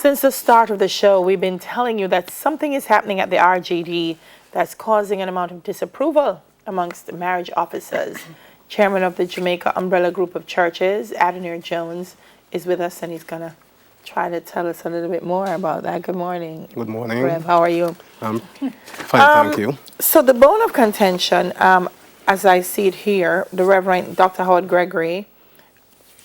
Since the start of the show, we've been telling you that something is happening at the RGD that's causing an amount of disapproval amongst the marriage officers. Chairman of the Jamaica Umbrella Group of Churches, Adenir Jones, is with us, and he's going to try to tell us a little bit more about that. Good morning. Good morning. Rev, how are you? Fine, thank you. So the bone of contention, as I see it here, the Reverend Dr. Howard Gregory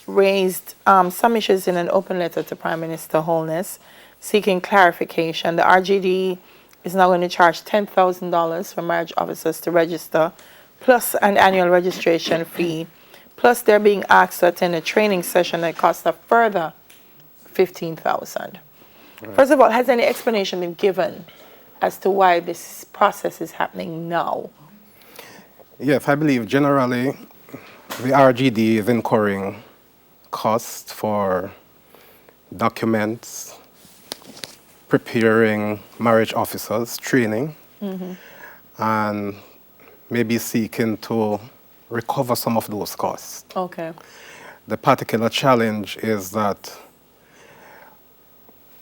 raised some issues in an open letter to Prime Minister Holness, seeking clarification. The RGD is now going to charge $10,000 for marriage officers to register, plus an annual registration fee, plus they're being asked to attend a training session that costs a further $15,000. Right. First of all, has any explanation been given as to why this process is happening now? Yes, I believe generally the RGD is incurring costs for documents, preparing marriage officers, training, and maybe seeking to recover some of those costs. Okay. The particular challenge is that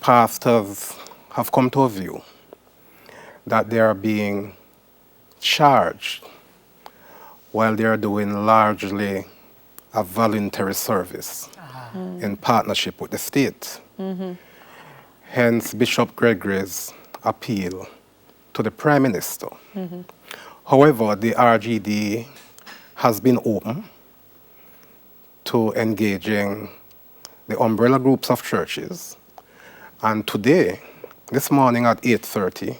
pastors have come to a view that they are being charged while they are doing largely a voluntary service in partnership with the state. Hence Bishop Gregory's appeal to the Prime Minister. However, the RGD has been open to engaging the umbrella groups of churches, and today, this morning at 8:30,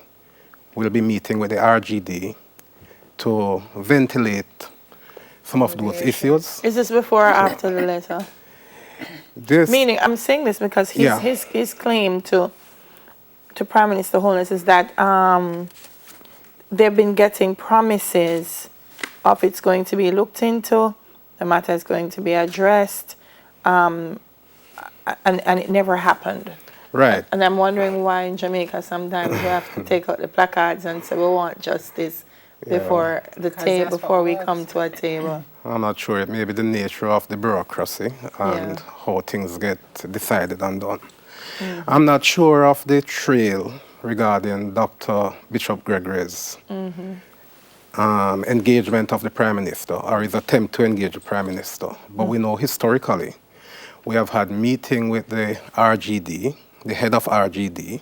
we'll be meeting with the RGD to ventilate some of those issues. Is this before or after the letter? Meaning, I'm saying this because his claim to Prime Minister Holness is that they've been getting promises of it's going to be looked into, the matter is going to be addressed, and it never happened. Right. And I'm wondering why in Jamaica sometimes we have to take out the placards and say we want justice before the table, before we come to a table. I'm not sure. It may be the nature of the bureaucracy and how things get decided and done. I'm not sure of the trail regarding Dr. Bishop Gregory's engagement of the Prime Minister, or his attempt to engage the Prime Minister. But we know historically we have had meeting with the RGD, the head of RGD,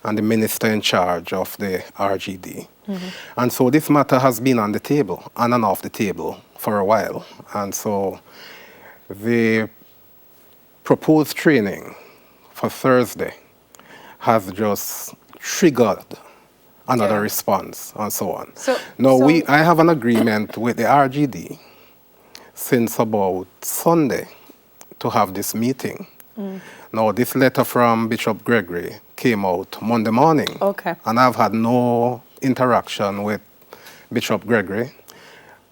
and the minister in charge of the RGD. And so this matter has been on the table, on and off the table, for a while. And so the proposed training for Thursday has just triggered another response and so on. I have an agreement with the RGD since about Sunday to have this meeting. Now, this letter from Bishop Gregory came out Monday morning. Okay. And I've had no interaction with Bishop Gregory.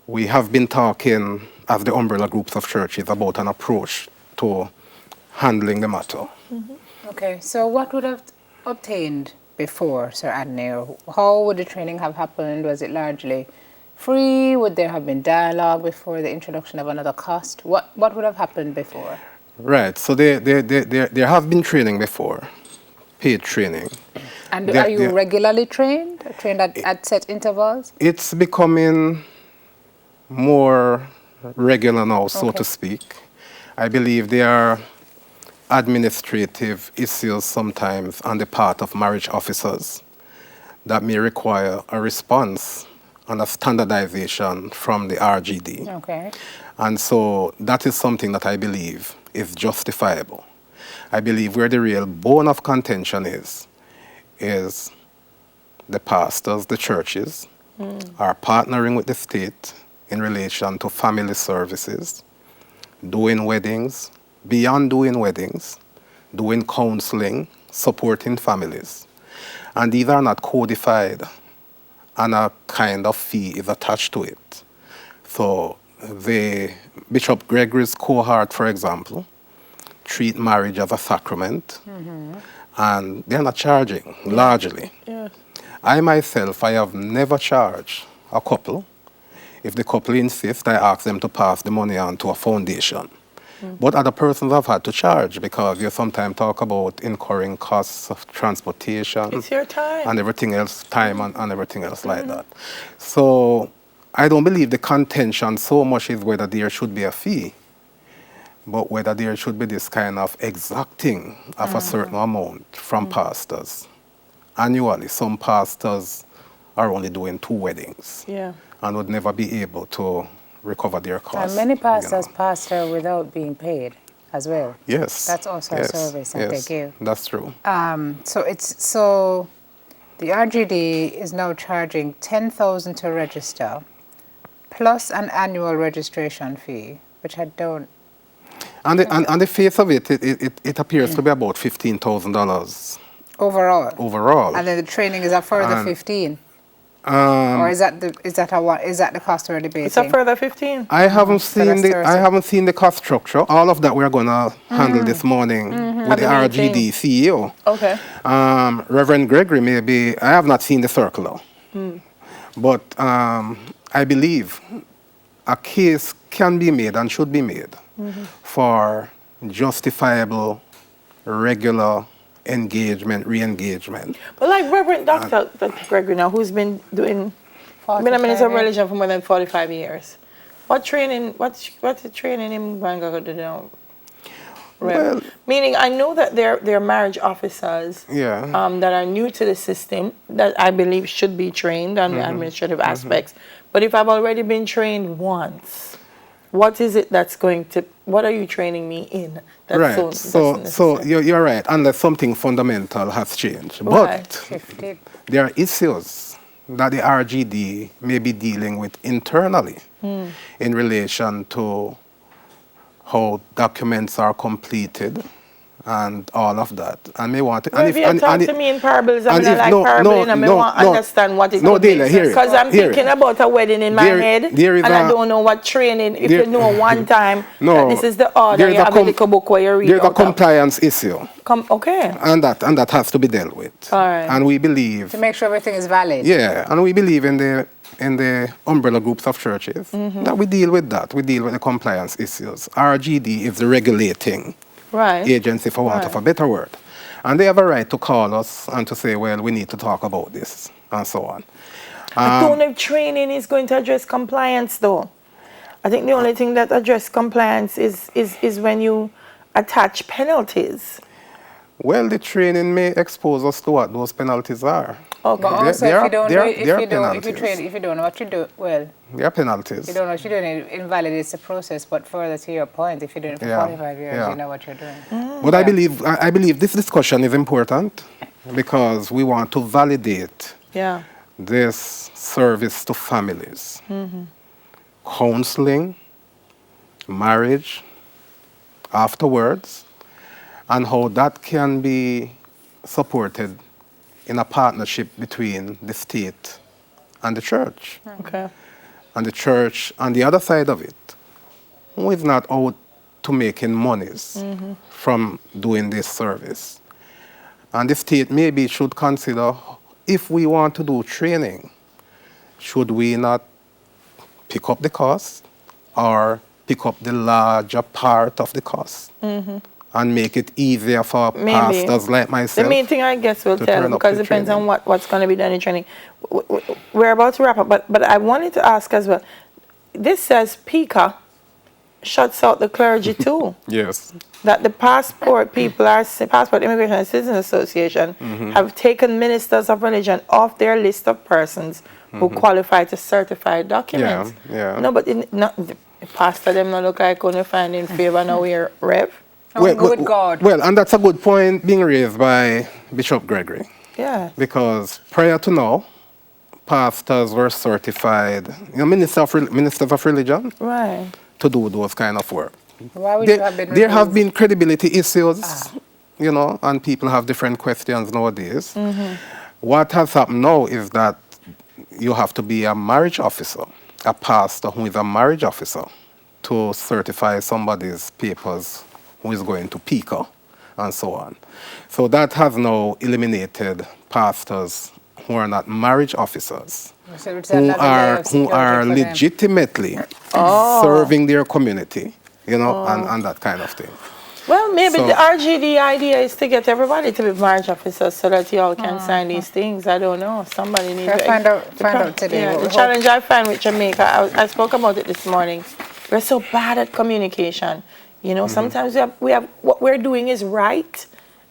We have been talking as the umbrella groups of churches about an approach to handling the matter. Okay, so what would have obtained before, Sir Adenir? How would the training have happened? Was it largely free? Would there have been dialogue before the introduction of another cost? What would have happened before? Right, so there have been training before, paid training. And are you regularly trained at set intervals? It's becoming more regular now, so to speak. I believe there are administrative issues sometimes on the part of marriage officers that may require a response and a standardization from the RGD. Okay. And so that is something that I believe is justifiable. I believe where the real bone of contention is the pastors, the churches, are partnering with the state in relation to family services, doing weddings, beyond doing weddings, doing counseling, supporting families. And these are not codified, and a kind of fee is attached to it. So the Bishop Gregory's cohort, for example, treat marriage as a sacrament, and they're not charging, largely. I myself, I have never charged a couple. If the couple insists, I ask them to pass the money on to a foundation. But other persons have had to charge because you sometimes talk about incurring costs of transportation. It's your time. And everything else, time and everything else like that. So I don't believe the contention so much is whether there should be a fee, but whether there should be this kind of exacting of a certain amount from pastors. Annually, some pastors are only doing 2 weddings and would never be able to recover their costs. And many pastors pastor without being paid as well. Yes. That's also a service that they give. That's true. So the RGD is now charging $10,000 to register, plus an annual registration fee, which I don't. On the face of it, it appears to be about $15,000 overall. And then the training is a further 15. Or is that the cost we're debating? It's a further 15. I haven't seen the cost structure. All of that we're gonna handle this morning with the RGD CEO. Okay. Reverend Gregory, maybe I have not seen the circular, but I believe a case can be made and should be made for justifiable, regular engagement, re-engagement. But like Reverend Dr. Gregory now, who's been been a minister of religion for more than 45 years. What's the training him going to do now? Well, meaning I know that there are marriage officers that are new to the system that I believe should be trained on the administrative aspects. But if I've already been trained once, what is it that's going to, what are you training me in? Right, so you're right, unless something fundamental has changed. But there are issues that the RGD may be dealing with internally in relation to how documents are completed and all of that. And may want to... Well, if you talk to me in parables, I'm not like parable, and I want to understand what it could be. Because I'm thinking about a wedding in my head, and I don't know what training, if you know one time that this is the order, you have a little book where you read there's a compliance issue. Okay. And that has to be dealt with. All right. And we believe... To make sure everything is valid. Yeah, and we believe in the umbrella groups of churches that we deal with that. We deal with the compliance issues. RGD is the regulating agency, for want of a better word. And they have a right to call us and to say, well, we need to talk about this, and so on. I don't know if training is going to address compliance, though. I think the only thing that addresses compliance is when you attach penalties. Well, the training may expose us to what those penalties are. Okay. But also, if you don't know what you do, well, there are penalties. If you don't know what you're doing, it invalidates the process. But further to your point, if you're doing it for 45 years, you know what you're doing. But I believe this discussion is important because we want to validate this service to families. Counseling, marriage, afterwards, and how that can be supported in a partnership between the state and the church. Okay. And the church, on the other side of it, who is not out to making monies from doing this service. And the state maybe should consider, if we want to do training, should we not pick up the cost or pick up the larger part of the cost? And make it easier for pastors like myself. The main thing I guess will tell, because it depends on what's going to be done in training. We're about to wrap up, but I wanted to ask as well. This says PICA shuts out the clergy too. Yes. That the passport Immigration and Citizens Association have taken ministers of religion off their list of persons who qualify to certify documents. No, but the pastor them not look like going to find in favor now we're Rev. Well, and that's a good point being raised by Bishop Gregory. Yeah. Because prior to now, pastors were certified, ministers of religion, to do those kind of work. Why would you have been there have been credibility issues, and people have different questions nowadays. What has happened now is that you have to be a marriage officer, a pastor who is a marriage officer, to certify somebody's papers who is going to PICA, and so on. So that has now eliminated pastors who are not marriage officers, who are legitimately serving their community you know, and that kind of thing. Well, maybe So- the RGD idea is to get everybody to be marriage officers so that y'all can sign these things. I don't know. Somebody needs We'll to find out today. Yeah, what the we challenge I find with Jamaica, I spoke about it this morning. We're so bad at communication. You know, sometimes we have what we're doing is right,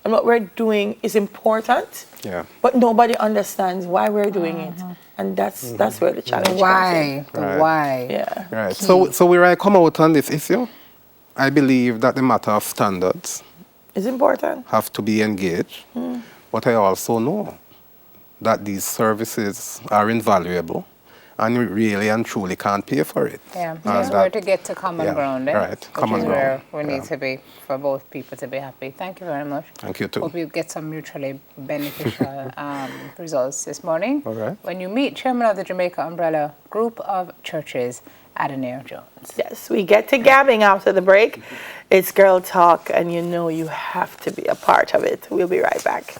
and what we're doing is important. Yeah. But nobody understands why we're doing it, and that's where the challenge comes in. The Right. why. Yeah. Right. So where I come out on this issue, I believe that the matter of standards It's important. have to be engaged, but I also know that these services are invaluable and we really and truly can't pay for it. Yeah, And that's where to get to common yeah, ground, eh? right, Which common is where ground, we need yeah. to be for both people to be happy. Thank you very much. Thank you too. Hope you get some mutually beneficial results this morning. All right. When you meet Chairman of the Jamaica Umbrella Group of Churches, Adenair Jones. Yes, we get to gabbing after the break. It's Girl Talk, and you know you have to be a part of it. We'll be right back.